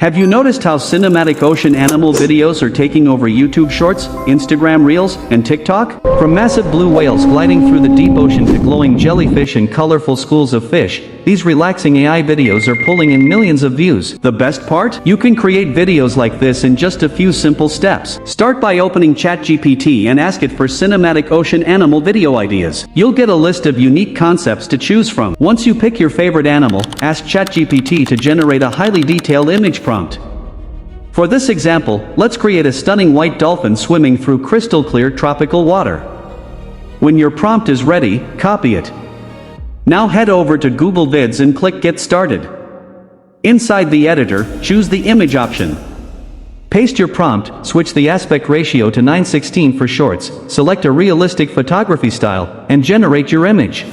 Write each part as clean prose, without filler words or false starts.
Have you noticed how cinematic ocean animal videos are taking over YouTube Shorts, Instagram Reels, and TikTok? From massive blue whales gliding through the deep ocean to glowing jellyfish and colorful schools of fish, these relaxing AI videos are pulling in millions of views. The best part? You can create videos like this in just a few simple steps. Start by opening ChatGPT and ask it for cinematic ocean animal video ideas. You'll get a list of unique concepts to choose from. Once you pick your favorite animal, ask ChatGPT to generate a highly detailed image prompt. For this example, let's create a stunning white dolphin swimming through crystal clear tropical water. When your prompt is ready, copy it. Now head over to Google Vids and click Get Started. Inside the editor, choose the image option. Paste your prompt, switch the aspect ratio to 9:16 for shorts, select a realistic photography style, and generate your image.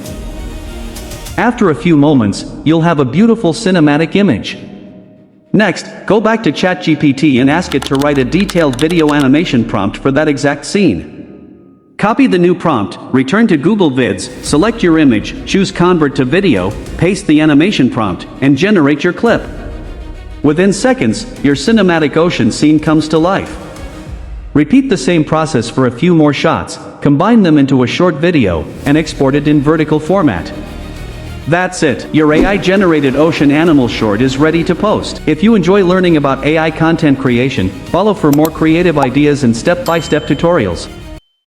After a few moments, you'll have a beautiful cinematic image. Next, go back to ChatGPT and ask it to write a detailed video animation prompt for that exact scene. Copy the new prompt, return to Google Vids, select your image, choose Convert to Video, paste the animation prompt, and generate your clip. Within seconds, your cinematic ocean scene comes to life. Repeat the same process for a few more shots, combine them into a short video, and export it in vertical format. That's it, your AI-generated ocean animal short is ready to post. If you enjoy learning about AI content creation, follow for more creative ideas and step-by-step tutorials.